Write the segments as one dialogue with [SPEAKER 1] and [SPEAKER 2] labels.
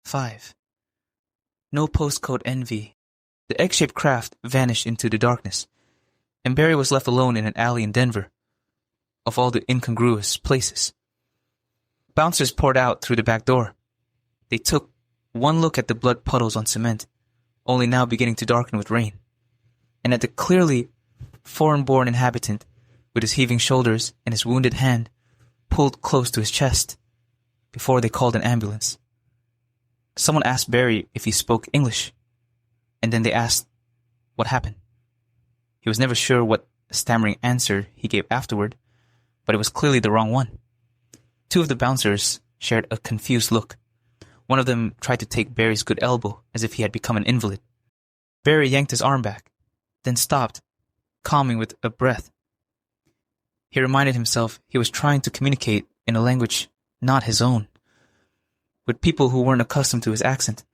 [SPEAKER 1] 5. No postcode envy. The egg-shaped craft vanished into the darkness, and BERI was left alone in an alley in Denver, of all the incongruous places. Bouncers poured out through the back door. They took one look at the blood puddles on cement, only now beginning to darken with rain, and at the clearly foreign-born inhabitant with his heaving shoulders and his wounded hand pulled close to his chest, before they called an ambulance. Someone asked BERI if he spoke English, and then they asked what happened. He was never sure what stammering answer he gave afterward, but it was clearly the wrong one. Two of the bouncers shared a confused look. One of them tried to take BERI's good elbow as if he had become an invalid. BERI yanked his arm back, then stopped, calming with a breath. He reminded himself he was trying to communicate in a language not his own, with people who weren't accustomed to his accent.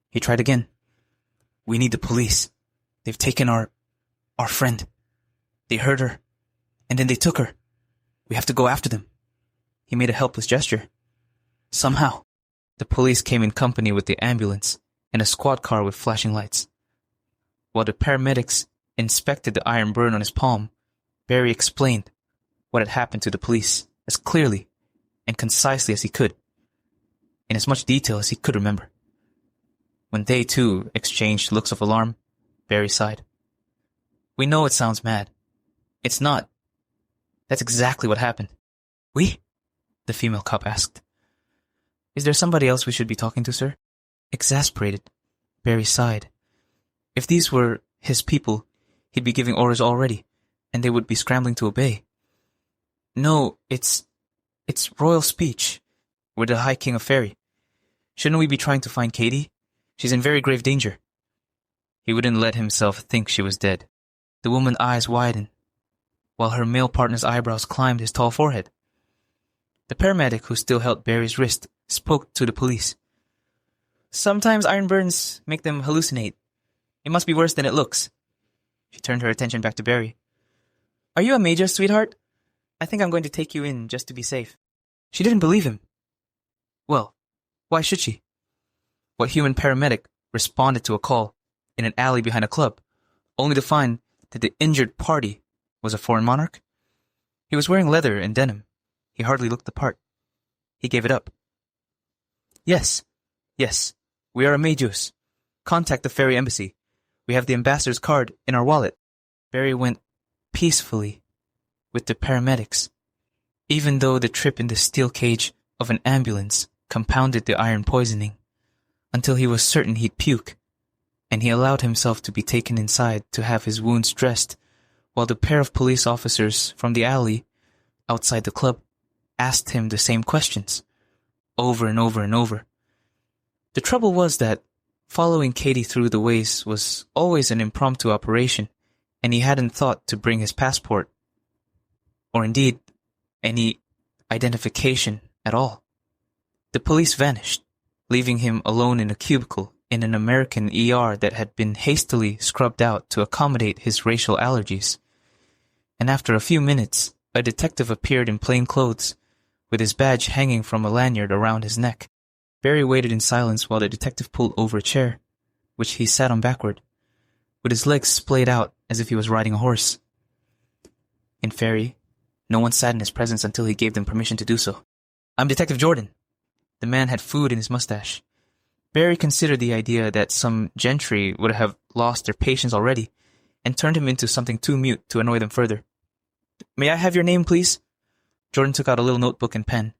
[SPEAKER 1] He tried again. "We need the police. They've taken our friend. They hurt her, and then they took her. We have to go after them." He made a helpless gesture. Somehow, the police came in company with the ambulance and a squad car with flashing lights. While the paramedics inspected the iron burn on his palm, BERI explained what had happened to the police as clearly and concisely as he could, in as much detail as he could remember. When they, too, exchanged looks of alarm, BERI sighed. "We know it sounds mad. It's not. That's exactly what happened." "We?" the female cop asked. "Is there somebody else we should be talking to, sir?" Exasperated, BERI sighed. If these were his people, he'd be giving orders already, and they would be scrambling to obey. "No, it's royal speech. We're the High King of Faerie. Shouldn't we be trying to find Katie? She's in very grave danger." He wouldn't let himself think she was dead. The woman's eyes widened, while her male partner's eyebrows climbed his tall forehead. The paramedic who still held BERI's wrist spoke to the police. "Sometimes iron burns make them hallucinate. It must be worse than it looks." She turned her attention back to BERI. "Are you a major, sweetheart? I think I'm going to take you in just to be safe." She didn't believe him. Well, why should she? What human paramedic responded to a call in an alley behind a club, only to find that the injured party was a foreign monarch? He was wearing leather and denim. He hardly looked the part. He gave it up. Yes, we are a majus. Contact the Faerie embassy. We have the ambassador's card in our wallet." BERI went peacefully with the paramedics, even though the trip in the steel cage of an ambulance compounded the iron poisoning, until he was certain he'd puke, and he allowed himself to be taken inside to have his wounds dressed, while the pair of police officers from the alley outside the club asked him the same questions, over and over and over. The trouble was that following Katie through the ways was always an impromptu operation, and he hadn't thought to bring his passport, or indeed any identification at all. The police vanished, leaving him alone in a cubicle in an American ER that had been hastily scrubbed out to accommodate his racial allergies. And after a few minutes, a detective appeared in plain clothes, with his badge hanging from a lanyard around his neck. BERI waited in silence while the detective pulled over a chair, which he sat on backward, with his legs splayed out as if he was riding a horse. In Faerie, no one sat in his presence until he gave them permission to do so. "I'm Detective Jordan." The man had food in his mustache. BERI considered the idea that some gentry would have lost their patience already, and turned him into something too mute to annoy them further. "May I have your name, please?" Jordan took out a little notebook and pen,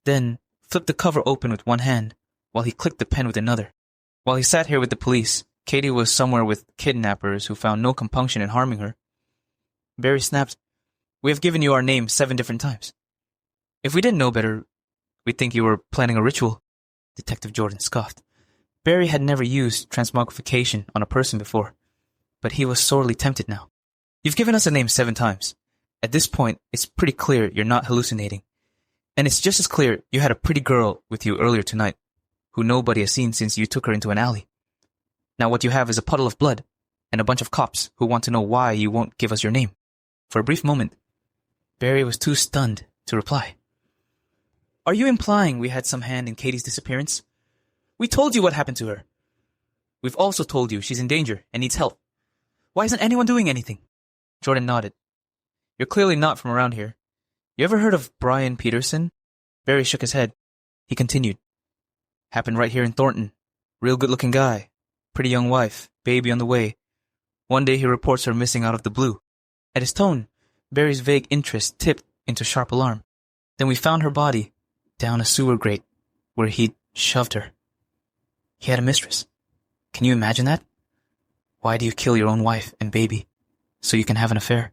[SPEAKER 1] then flipped the cover open with one hand, while he clicked the pen with another. While he sat here with the police, Katie was somewhere with kidnappers who found no compunction in harming her. BERI snapped, "We have given you our name 7 different times. If we didn't know better, we'd think you were planning a ritual." Detective Jordan scoffed. BERI had never used transmogrification on a person before, but he was sorely tempted now. "You've given us a name 7 times. At this point, it's pretty clear you're not hallucinating. And it's just as clear you had a pretty girl with you earlier tonight, who nobody has seen since you took her into an alley. Now what you have is a puddle of blood, and a bunch of cops who want to know why you won't give us your name." For a brief moment, BERI was too stunned to reply. "Are you implying we had some hand in Katie's disappearance?" We told you what happened to her. We've also told you she's in danger and needs help. Why isn't anyone doing anything? Jordan nodded. You're clearly not from around here. You ever heard of Brian Peterson? Barry shook his head. He continued. Happened right here in Thornton. Real good-looking guy. Pretty young wife. Baby on the way. One day he reports her missing out of the blue. At his tone, Barry's vague interest tipped into sharp alarm. Then we found her body down a sewer grate where he'd shoved her. He had a mistress. Can you imagine that? Why do you kill your own wife and baby so you can have an affair?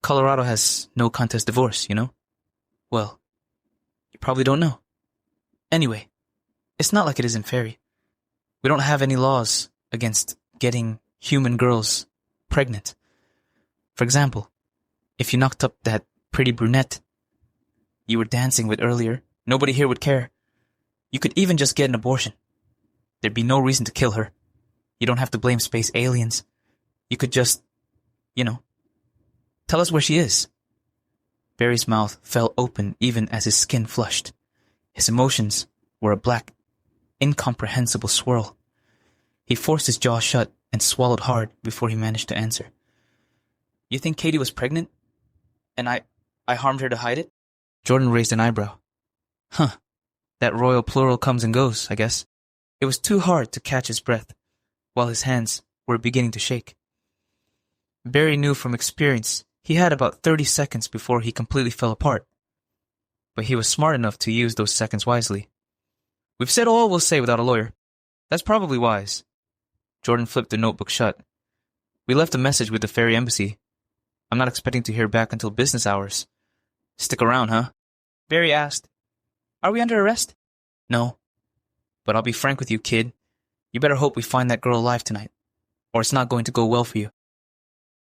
[SPEAKER 1] Colorado has no contest divorce, you know? Well, you probably don't know. Anyway, it's not like it is in Faerie. We don't have any laws against getting human girls pregnant. For example, if you knocked up that pretty brunette you were dancing with earlier, nobody here would care. You could even just get an abortion. There'd be no reason to kill her. You don't have to blame space aliens. You could just, tell us where she is. Barry's mouth fell open even as his skin flushed. His emotions were a black, incomprehensible swirl. He forced his jaw shut and swallowed hard before he managed to answer. You think Katie was pregnant? And I harmed her to hide it? Jordan raised an eyebrow. Huh. That royal plural comes and goes, I guess. It was too hard to catch his breath, while his hands were beginning to shake. Barry knew from experience he had about 30 seconds before he completely fell apart. But he was smart enough to use those seconds wisely. We've said all we'll say without a lawyer. That's probably wise. Jordan flipped the notebook shut. We left a message with the Faerie embassy. I'm not expecting to hear back until business hours. Stick around, huh? Barry asked. Are we under arrest? No. But I'll be frank with you, kid. You better hope we find that girl alive tonight, or it's not going to go well for you.